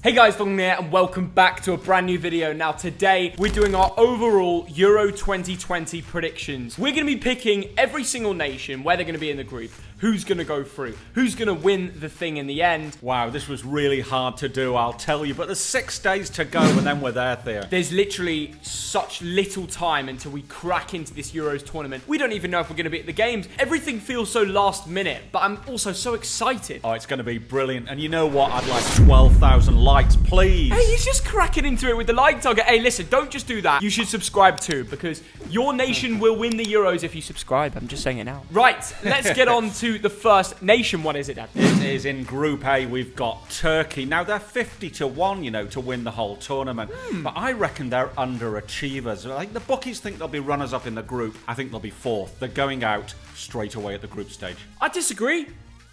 Hey guys, thogden here and welcome back to a brand new video. Now today, we're doing our overall Euro 2020 predictions. We're going to be picking every single nation, where they're going to be in the group, who's going to go through, who's going to win the thing in the end. Wow, this was really hard to do, I'll tell you, but there's 6 days to go and then we're there, Theo. There's literally such little time until we crack into this Euros tournament. We don't even know if we're going to be at the games. Everything feels so last minute, but I'm also so excited. Oh, it's going to be brilliant. And you know what? I'd like 12,000 likes, please. Hey, he's just cracking into it with the like target. Hey, listen, don't just do that. You should subscribe too, because your nation will win the Euros if you subscribe. I'm just saying it now. Right, let's get on to the first nation. What is it, Dad? It is in Group A. We've got Turkey. Now, they're 50-1, you know, to win the whole tournament. But I reckon they're underachievers. Like, the bookies think they'll be runners-up in the group. I think they'll be 4th. They're going out straight away at the group stage. I disagree.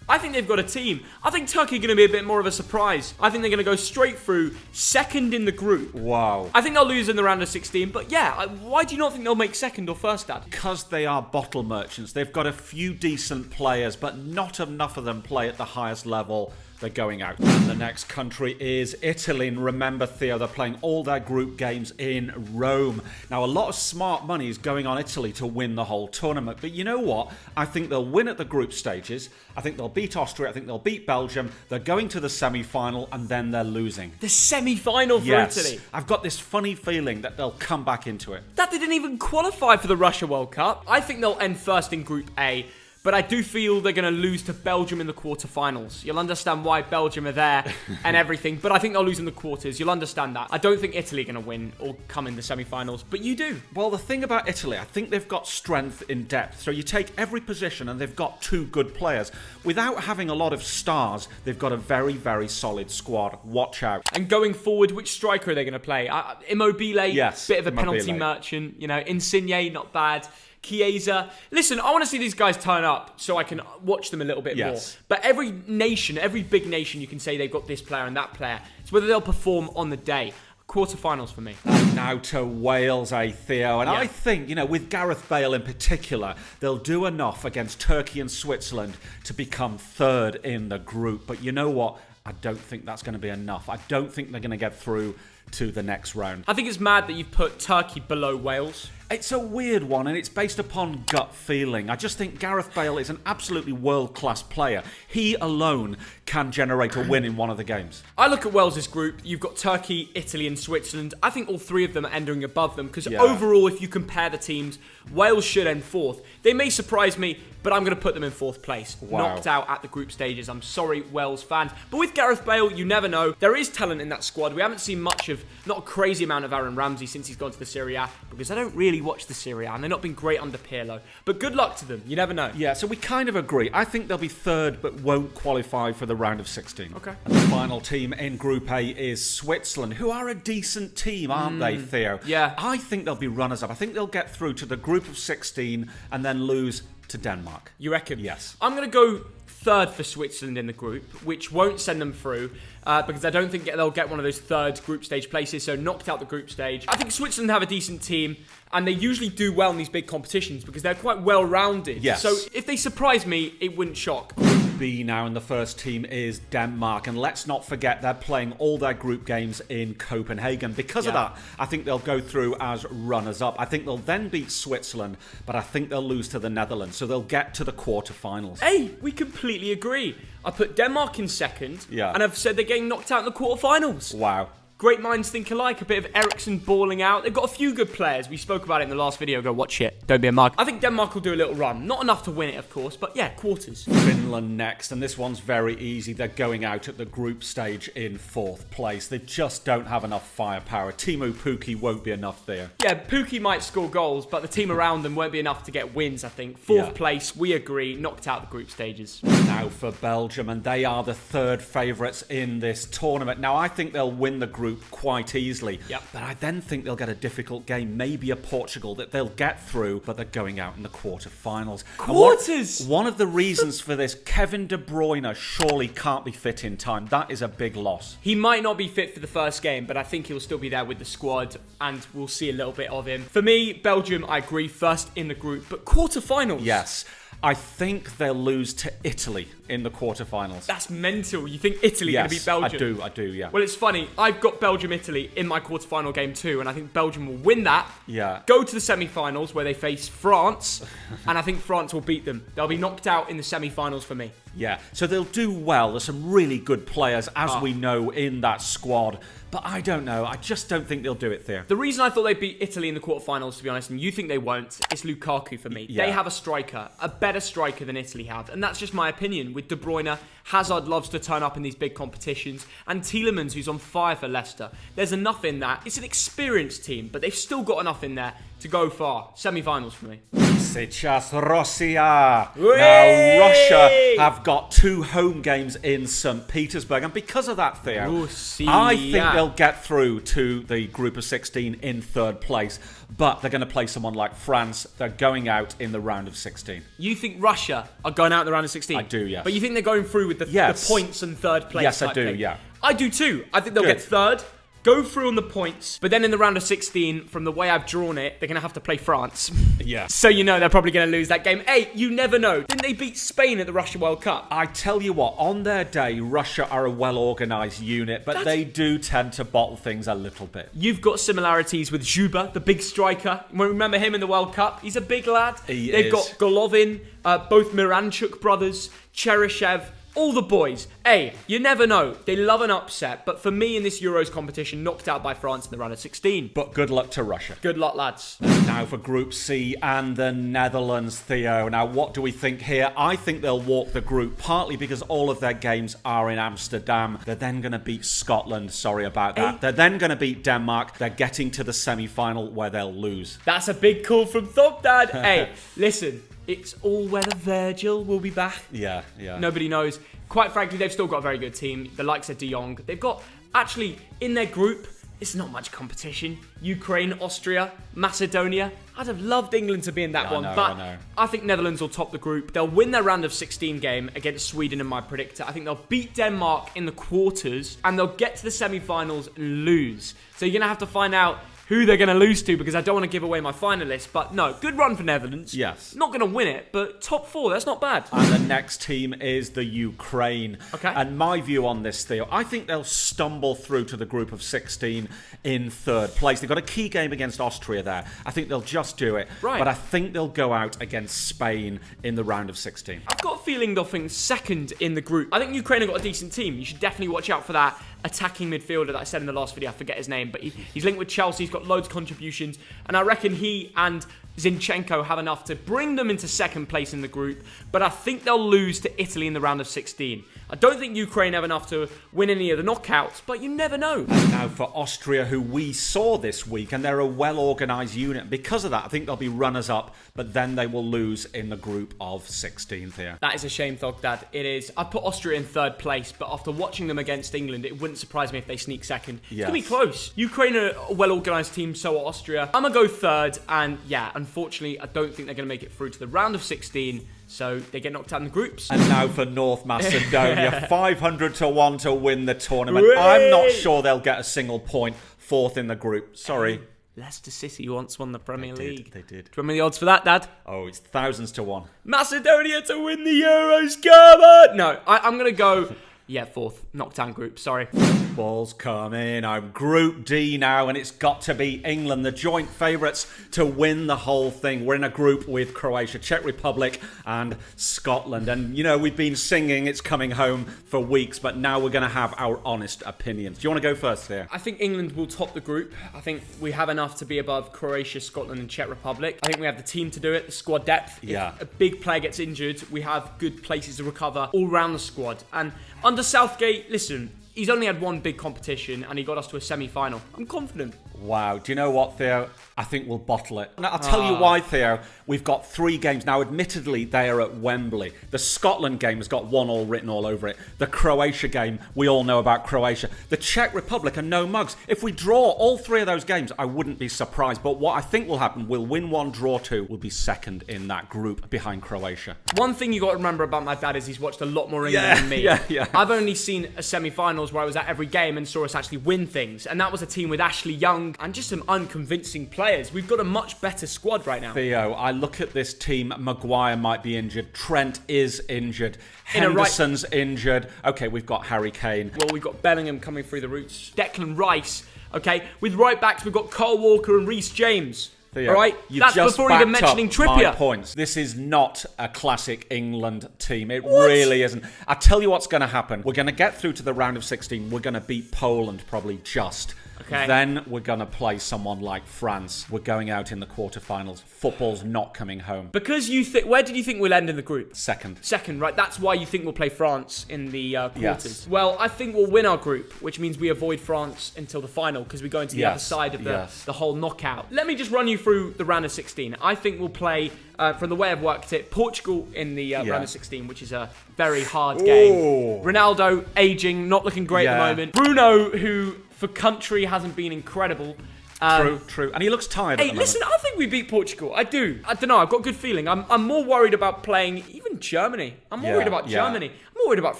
I think they've got a team. I think Turkey are going to be a bit more of a surprise. I think they're going to go straight through, 2nd in the group. Wow. I think they'll lose in the round of 16, but yeah, why do you not think they'll make 2nd or 1st, Dad? Because they are bottle merchants. They've got a few decent players, but not enough of them play at the highest level. They're going out. And the next country is Italy. And remember, Theo, they're playing all their group games in Rome. Now, a lot of smart money is going on Italy to win the whole tournament. But you know what? I think they'll win at the group stages. I think they'll beat Austria. I think they'll beat Belgium. They're going to the semi-final, and then they're losing. The semi-final for Italy? I've got this funny feeling that they'll come back into it. That they didn't even qualify for the Russia World Cup. I think they'll end 1st in Group A. But I do feel they're going to lose to Belgium in the quarterfinals. You'll understand why Belgium are there and everything. But I think they'll lose in the quarters. You'll understand that. I don't think Italy are going to win or come in the semi-finals. But you do. Well, the thing about Italy, I think they've got strength in depth. So you take every position and they've got 2 good players. Without having a lot of stars, they've got a very, very solid squad. Watch out. And going forward, which striker are they going to play? Immobile, yes, bit of a Immobile. Penalty merchant. You know, Insigne, not bad. Chiesa. Listen, I want to see these guys turn up so I can watch them a little bit more. But every nation, every big nation, you can say they've got this player and that player. It's whether they'll perform on the day. Quarterfinals for me. And now to Wales, Theo. And I think, you know, with Gareth Bale in particular, they'll do enough against Turkey and Switzerland to become 3rd in the group. But you know what? I don't think that's going to be enough. I don't think they're going to get through to the next round. I think it's mad that you've put Turkey below Wales. It's a weird one, and it's based upon gut feeling. I just think Gareth Bale is an absolutely world-class player. He alone can generate a win in one of the games. I look at Wales' group. You've got Turkey, Italy, and Switzerland. I think all 3 of them are entering above them, because overall, if you compare the teams, Wales should end 4th. They may surprise me, but I'm going to put them in 4th place. Wow. Knocked out at the group stages. I'm sorry, Wales fans. But with Gareth Bale, you never know. There is talent in that squad. We haven't seen much of, not a crazy amount of Aaron Ramsey since he's gone to the Serie A, because I don't really watch the Serie A, and they've not been great under Pirlo. But good luck to them. You never know. Yeah, so we kind of agree. I think they'll be 3rd, but won't qualify for the round of 16. Okay. And the final team in Group A is Switzerland, who are a decent team, aren't they, Theo? Yeah. I think they'll be runners-up. I think they'll get through to the group of 16 and then lose to Denmark. You reckon? Yes. I'm going to go 3rd for Switzerland in the group, which won't send them through because I don't think they'll get one of those 3rd group stage places, so knocked out the group stage. I think Switzerland have a decent team, and they usually do well in these big competitions because they're quite well-rounded. Yes. So if they surprise me, it wouldn't shock. B now, and the first team is Denmark, and let's not forget they're playing all their group games in Copenhagen. Because of that, I think they'll go through as runners-up. I think they'll then beat Switzerland, but I think they'll lose to the Netherlands, so they'll get to the quarterfinals. Hey, we completely agree. I put Denmark in 2nd, Yeah. and I've said they're getting knocked out in the quarterfinals. Wow. Great minds think alike. A bit of Eriksen balling out. They've got a few good players. We spoke about it in the last video. Go watch it. Don't be a mug. I think Denmark will do a little run. Not enough to win it, of course, but yeah, quarters. Finland next, and this one's very easy. They're going out at the group stage in 4th place. They just don't have enough firepower. Teemu Pukki won't be enough there. Yeah, Pukki might score goals, but the team around them won't be enough to get wins, I think. 4th place, we agree. Knocked out the group stages. Now for Belgium, and they are the 3rd favourites in this tournament. Now, I think they'll win the group quite easily. But I then think they'll get a difficult game, maybe a Portugal, that they'll get through, but they're going out in the quarterfinals. Quarters? One of the reasons for this, Kevin De Bruyne surely can't be fit in time. That is a big loss. He might not be fit for the first game, but I think he'll still be there with the squad, and we'll see a little bit of him. For me, Belgium, I agree, 1st in the group, but quarterfinals. Yes. I think they'll lose to Italy in the quarterfinals. That's mental. You think Italy going to beat Belgium? I do, yeah. Well, it's funny. I've got Belgium-Italy in my quarterfinal game too, and I think Belgium will win that. Yeah. Go to the semi-finals where they face France, and I think France will beat them. They'll be knocked out in the semi-finals for me. Yeah, so they'll do well. There's some really good players, as we know, in that squad. But I don't know. I just don't think they'll do it, Theo. The reason I thought they'd beat Italy in the quarterfinals, to be honest, and you think they won't, is Lukaku for me. Yeah. They have a striker, a better striker than Italy have. And that's just my opinion. With De Bruyne, Hazard loves to turn up in these big competitions, and Tielemans, who's on fire for Leicester. There's enough in that. It's an experienced team, but they've still got enough in there to go far. Semi-finals for me. Сейчас Russia. Now, Russia have got 2 home games in St. Petersburg, and because of that, Theo, Russia. I think they'll get through to the group of 16 in 3rd place, but they're going to play someone like France. They're going out in the round of 16. You think Russia are going out in the round of 16? I do, yes. But you think they're going through with the points and 3rd place? Yes, I do, thing? yeah. I do too. I think they'll get 3rd. Go through on the points, but then in the round of 16, from the way I've drawn it, they're going to have to play France. Yeah. So you know they're probably going to lose that game. Hey, you never know. Didn't they beat Spain at the Russia World Cup? I tell you what, on their day, Russia are a well-organised unit, but they do tend to bottle things a little bit. You've got similarities with Zhuba, the big striker. Remember him in the World Cup? He's a big lad. They've got Golovin, both Miranchuk brothers, Cheryshev, all the boys. Hey, you never know. They love an upset. But for me in this Euros competition, knocked out by France in the round of 16. But good luck to Russia. Good luck, lads. Now for Group C and the Netherlands, Theo. Now, what do we think here? I think they'll walk the group, partly because all of their games are in Amsterdam. They're then going to beat Scotland. Sorry about that. They're then going to beat Denmark. They're getting to the semi-final where they'll lose. That's a big call from Thogden. Hey, listen. It's all whether Virgil will be back. Yeah. Nobody knows. Quite frankly, they've still got a very good team. The likes of De Jong. They've got, actually, in their group, it's not much competition. Ukraine, Austria, Macedonia. I'd have loved England to be in that one. But I think Netherlands will top the group. They'll win their round of 16 game against Sweden in my predictor. I think they'll beat Denmark in the quarters. And they'll get to the semi-finals and lose. So you're going to have to find out who they're going to lose to, because I don't want to give away my finalists. But no, good run for Netherlands. Yes. Not going to win it, but top 4, that's not bad. And the next team is the Ukraine. Okay. And my view on this, Theo, I think they'll stumble through to the group of 16 in 3rd place. They've got a key game against Austria there. I think they'll just do it. Right. But I think they'll go out against Spain in the round of 16. I've got a feeling they'll finish 2nd in the group. I think Ukraine have got a decent team. You should definitely watch out for that attacking midfielder that I said in the last video. I forget his name, but he's linked with Chelsea. He's got loads of contributions, and I reckon he and Zinchenko have enough to bring them into 2nd place in the group, but I think they'll lose to Italy in the round of 16. I don't think Ukraine have enough to win any of the knockouts, but you never know. And now for Austria, who we saw this week, and they're a well-organised unit. Because of that, I think they'll be runners-up, but then they will lose in the group of 16 here. That is a shame, Thogdad. It is. I put Austria in 3rd place, but after watching them against England, it wouldn't surprise me if they sneak 2nd. It's going to be close. Ukraine are a well-organised team, so are Austria. I'm going to go 3rd, and yeah, unfortunately, I don't think they're going to make it through to the round of 16. So they get knocked out in the groups. And now for North Macedonia, 500 to 1 to win the tournament. I'm not sure they'll get a single point. 4th in the group. Sorry. Leicester City once won the Premier League. They did. Do you remember the odds for that, Dad? Oh, it's thousands to 1. Macedonia to win the Euros, come on! No, I'm going to go... Yeah, 4th. Knockdown group, sorry. Ball's coming. I'm Group D now, and it's got to be England, the joint favourites, to win the whole thing. We're in a group with Croatia, Czech Republic, and Scotland. And, you know, we've been singing It's Coming Home for weeks, but now we're going to have our honest opinions. Do you want to go first there? I think England will top the group. I think we have enough to be above Croatia, Scotland, and Czech Republic. I think we have the team to do it, the squad depth. Yeah. If a big player gets injured, we have good places to recover all around the squad. And under Southgate, listen, he's only had one big competition and he got us to a semi-final. I'm confident. Wow. Do you know what, Theo? I think we'll bottle it. And I'll tell you why, Theo. We've got 3 games. Now, admittedly, they are at Wembley. The Scotland game has got 1-1 written all over it. The Croatia game, we all know about Croatia. The Czech Republic are no mugs. If we draw all 3 of those games, I wouldn't be surprised. But what I think will happen, we'll win 1, draw 2. We'll be 2nd in that group behind Croatia. One thing you got to remember about my dad is he's watched a lot more England than me. Yeah. I've only seen a semi-finals quarterfinals where I was at every game and saw us actually win things. And that was a team with Ashley Young and just some unconvincing players. We've got a much better squad right now. Theo, I look at this team. Maguire might be injured. Trent is injured. Henderson's injured. Okay, we've got Harry Kane. Well, we've got Bellingham coming through the roots. Declan Rice. Okay, with right backs, we've got Kyle Walker and Reece James. Theo, all right, that's before even mentioning Trippier. My points. This is not a classic England team. It really isn't. I tell you what's going to happen. We're going to get through to the round of 16. We're going to beat Poland probably just. Okay. Then we're going to play someone like France. We're going out in the quarterfinals. Football's not coming home. Because you think, where did you think we'll end in the group? Second, right? That's why you think we'll play France in the quarters. Yes. Well, I think we'll win our group, which means we avoid France until the final because we go into the other side of the whole knockout. Let me just run you through the round of 16. I think we'll play, from the way I've worked it, Portugal in the round of 16, which is a very hard game. Ronaldo, aging, not looking great at the moment. Bruno, who for country hasn't been incredible. True. And he looks tired at the moment. Listen, I think we beat Portugal. I do. I don't know. I've got a good feeling. I'm more worried about playing even Germany. I'm more worried about Germany. I'm more worried about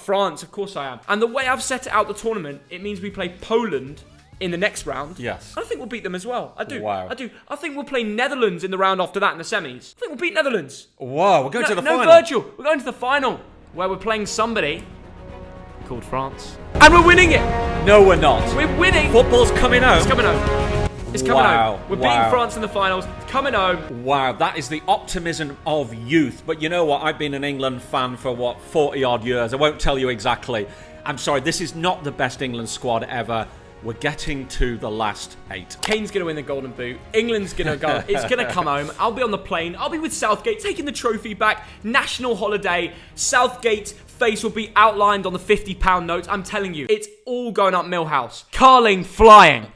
France. Of course I am. And the way I've set it out the tournament, it means we play Poland in the next round. Yes. I think we'll beat them as well. I do. Wow. I do. I think we'll play Netherlands in the round after that in the semis. I think we'll beat Netherlands. Whoa, we're going to the final. No, Virgil. We're going to the final where we're playing somebody called France. And we're winning it. No, we're not. We're winning. Football's coming home. It's coming home. It's coming home. We're beating France in the finals. It's coming home. Wow, that is the optimism of youth. But you know what? I've been an England fan for, 40-odd years. I won't tell you exactly. I'm sorry, this is not the best England squad ever. We're getting to the last 8. Kane's going to win the Golden Boot. England's going to go. It's going to come home. I'll be on the plane. I'll be with Southgate, taking the trophy back. National holiday. Southgate's face will be outlined on the £50 notes. I'm telling you, it's all going up Millhouse. Carling flying.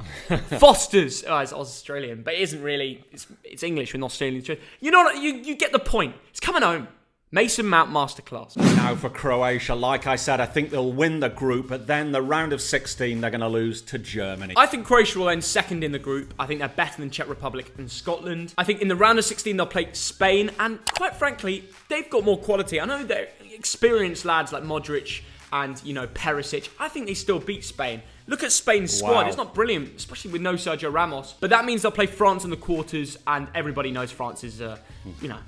Foster's. Oh, it's Australian, but it isn't really. It's English with Australian. You know what? You get the point. It's coming home. Mason Mount masterclass. Now for Croatia, like I said, I think they'll win the group, but then the round of 16, they're going to lose to Germany. I think Croatia will end second in the group. I think they're better than Czech Republic and Scotland. I think in the round of 16, they'll play Spain, and quite frankly, they've got more quality. I know they're experienced lads like Modric and, Perisic. I think they still beat Spain. Look at Spain's squad. Wow. It's not brilliant, especially with no Sergio Ramos. But that means they'll play France in the quarters, and everybody knows France is, they're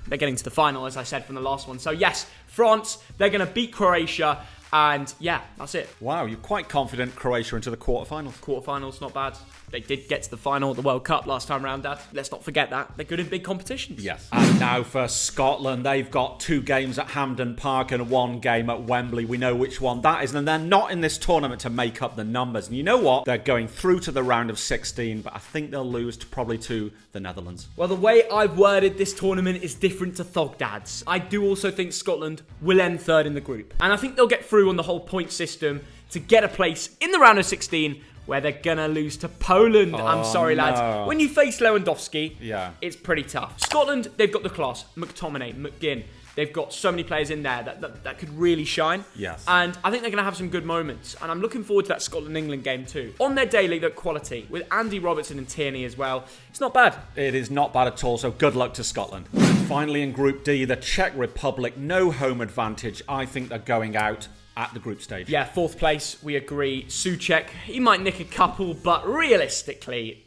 getting to the final, as I said from the last one. So yes, France, they're going to beat Croatia, and yeah, that's it. Wow, you're quite confident Croatia into the quarterfinals. Quarterfinals, not bad. They did get to the final at the World Cup last time round, Dad. Let's not forget that. They're good in big competitions. Yes. And now for Scotland, they've got 2 games at Hampden Park and 1 game at Wembley. We know which one that is. And they're not in this tournament to make up the numbers. And you know what? They're going through to the round of 16, but I think they'll lose probably to the Netherlands. Well, the way I've worded this tournament is different to Thogdad's. I do also think Scotland will end third in the group. And I think they'll get through on the whole point system to get a place in the round of 16 where they're going to lose to Poland. I'm sorry, lads. When you face Lewandowski, it's pretty tough. Scotland, they've got the class. McTominay, McGinn. They've got so many players in there that could really shine. Yes. And I think they're going to have some good moments. And I'm looking forward to that Scotland-England game too. On their day, they look quality. With Andy Robertson and Tierney as well. It's not bad. It is not bad at all, so good luck to Scotland. And finally in Group D, the Czech Republic, no home advantage. I think they're going out at the group stage. Yeah, 4th place, we agree. Souček, he might nick a couple, but realistically,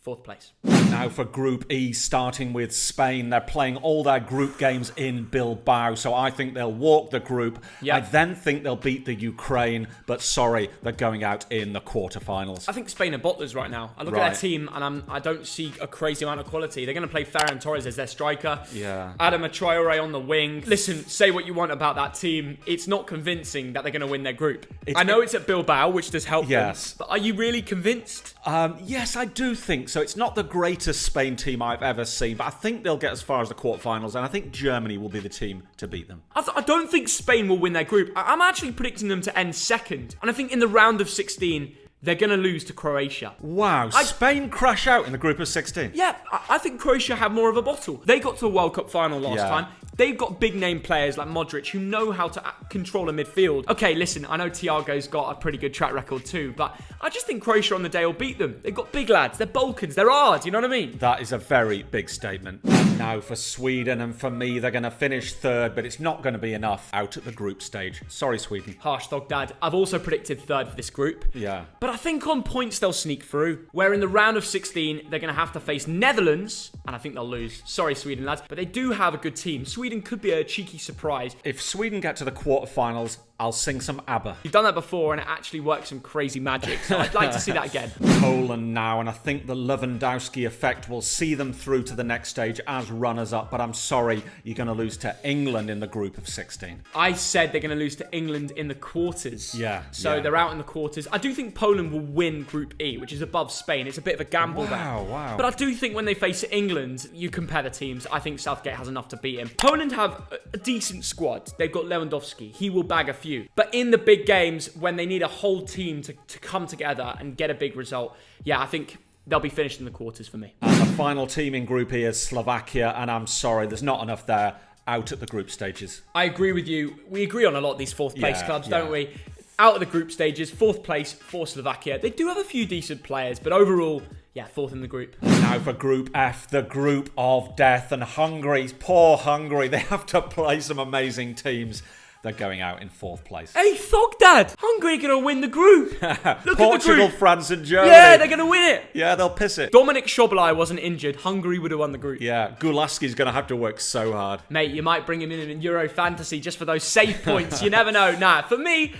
4th place. Now for Group E, starting with Spain. They're playing all their group games in Bilbao, so I think they'll walk the group. Yep. I then think they'll beat the Ukraine, but sorry, they're going out in the quarterfinals. I think Spain are bottlers right now. I look at their team, and I don't see a crazy amount of quality. They're going to play Ferran Torres as their striker. Yeah. Adama Traore on the wing. Listen, say what you want about that team. It's not convincing that they're going to win their group. I know it's at Bilbao, which does help them, but are you really convinced? Yes, I do think so. It's not the greatest Spain team I've ever seen, but I think they'll get as far as the quarterfinals, and I think Germany will be the team to beat them. I don't think Spain will win their group. I'm actually predicting them to end second, and I think in the round of 16, they're going to lose to Croatia. Wow, Spain crash out in the group of 16? Yeah, I think Croatia have more of a bottle. They got to the World Cup final last time. They've got big name players like Modric who know how to control a midfield. Okay, listen, I know Thiago's got a pretty good track record too, but I just think Croatia on the day will beat them. They've got big lads, they're Balkans, they're hard, you know what I mean? That is a very big statement. Now for Sweden, and for me, they're going to finish third, but it's not going to be enough out at the group stage. Sorry, Sweden. Harsh Thog Dad. I've also predicted third for this group. Yeah. But I think on points they'll sneak through. Where in the round of 16, they're going to have to face Netherlands, and I think they'll lose. Sorry, Sweden lads, but they do have a good team. Sweden could be a cheeky surprise. If Sweden get to the quarterfinals, I'll sing some ABBA. You've done that before, and it actually works some crazy magic, so I'd like to see that again. Poland now, and I think the Lewandowski effect will see them through to the next stage as runners-up, but I'm sorry, you're going to lose to England in the group of 16. I said they're going to lose to England in the quarters. Yeah. So they're out in the quarters. I do think Poland will win Group E, which is above Spain. It's a bit of a gamble there. Wow. But I do think when they face England, you compare the teams, I think Southgate has enough to beat him. Poland have a decent squad. They've got Lewandowski. He will bag a few. But in the big games, when they need a whole team to come together and get a big result, yeah, I think they'll be finished in the quarters for me. And the final team in Group E is Slovakia, and I'm sorry, there's not enough there out at the group stages. I agree with you. We agree on a lot of these fourth place clubs, don't we? Out of the group stages, fourth place for Slovakia. They do have a few decent players, but overall, yeah, fourth in the group. Now for Group F, the group of death, and Hungary, poor Hungary, they have to play some amazing teams. They're going out in fourth place. Hey, Thog Dad! Hungary are going to win the group. Look Portugal, at the group. France, and Germany. Yeah, they're going to win it. Yeah, they'll piss it. Dominic Szoboszlai wasn't injured. Hungary would have won the group. Yeah, Gulaski's going to have to work so hard. Mate, you might bring him in Euro Fantasy just for those save points. You never know. Nah, for me,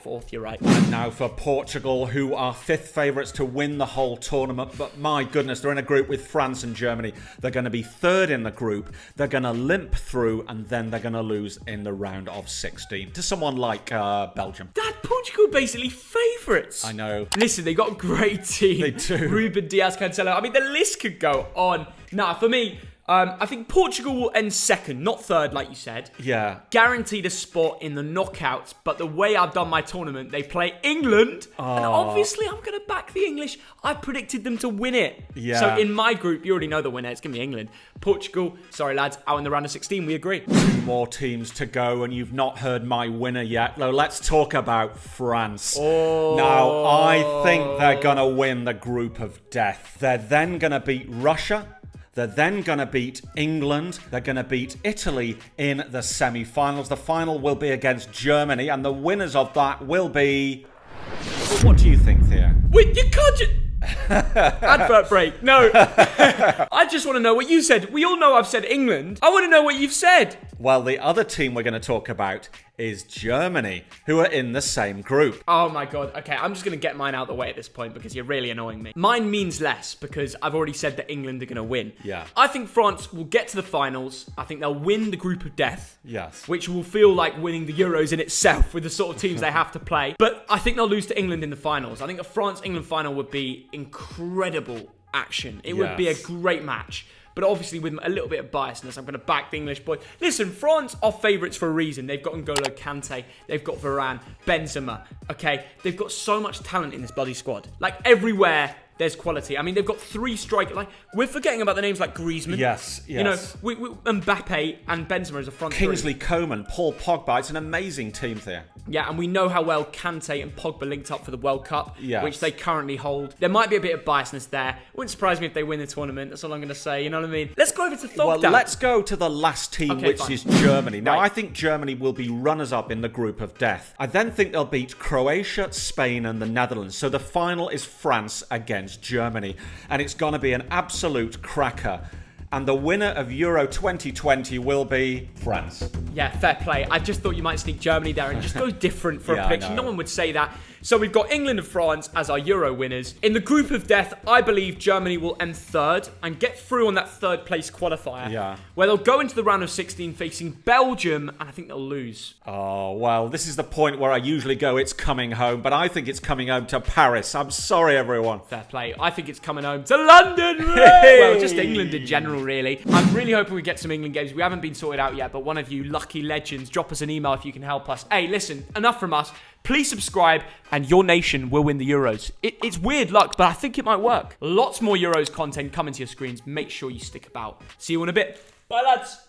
fourth, you're right. And now for Portugal, who are fifth favourites to win the whole tournament. But my goodness, they're in a group with France and Germany. They're going to be third in the group. They're going to limp through, and then they're going to lose in the round of 16 to someone like Belgium. Dad, Portugal basically favourites. I know. Listen, they've got a great team. They do. Ruben Diaz, Cancelo. I mean, the list could go on. Nah, for me, I think Portugal will end second, not third, like you said. Yeah. Guaranteed a spot in the knockouts, but the way I've done my tournament, they play England, and obviously I'm going to back the English. I predicted them to win it. Yeah. So in my group, you already know the winner. It's going to be England. Portugal, sorry lads, out in the round of 16, we agree. 2 more teams to go, and you've not heard my winner yet. Now, let's talk about France. Now, I think they're going to win the group of death. They're then going to beat Russia. They're then going to beat England. They're going to beat Italy in the semi-finals. The final will be against Germany, and the winners of that will be... What do you think, Theo? Wait, you can't just... Advert break. No. I just want to know what you said. We all know I've said England. I want to know what you've said. Well, the other team we're going to talk about is Germany, who are in the same group. Oh my god. Okay, I'm just going to get mine out of the way at this point because you're really annoying me. Mine means less because I've already said that England are going to win. Yeah. I think France will get to the finals. I think they'll win the group of death. Yes. Which will feel like winning the Euros in itself with the sort of teams they have to play. But I think they'll lose to England in the finals. I think a France-England final would be incredible action. It would be a great match. But obviously with a little bit of biasness, I'm going to back the English boys. Listen, France are favourites for a reason. They've got N'Golo Kante. They've got Varane, Benzema. Okay? They've got so much talent in this bloody squad. Like, everywhere there's quality. I mean, they've got 3 strikers. Like, we're forgetting about the names like Griezmann. Yes. You know, Mbappe and Benzema as a front Kingsley three. Coman, Paul Pogba. It's an amazing team there. Yeah, and we know how well Kante and Pogba linked up for the World Cup, Yes. which they currently hold. There might be a bit of biasness there. Wouldn't surprise me if they win the tournament. That's all I'm going to say. You know what I mean? Let's go over to Thogden. Well, let's go to the last team, Okay, which fine. is Germany. Now, Right. I think Germany will be runners-up in the group of death. I then think they'll beat Croatia, Spain, and the Netherlands. So the final is France against Germany. And it's going to be an absolute cracker. And the winner of Euro 2020 will be France. Yeah, fair play. I just thought you might sneak Germany there and just go different for Yeah, a I prediction. know. No one would say that. So we've got England and France as our Euro winners. In the group of death, I believe Germany will end third and get through on that third place qualifier. Yeah. Where they'll go into the round of 16 facing Belgium, and I think they'll lose. Oh, well, this is the point where I usually go, it's coming home. But I think it's coming home to Paris. I'm sorry, everyone. Fair play. I think it's coming home to London. Well, just England in general, really. I'm really hoping we get some England games. We haven't been sorted out yet, but one of you lucky legends, drop us an email if you can help us. Hey, listen, enough from us. Please subscribe, and your nation will win the Euros. It's weird luck, but I think it might work. Lots more Euros content coming to your screens. Make sure you stick about. See you in a bit. Bye, lads.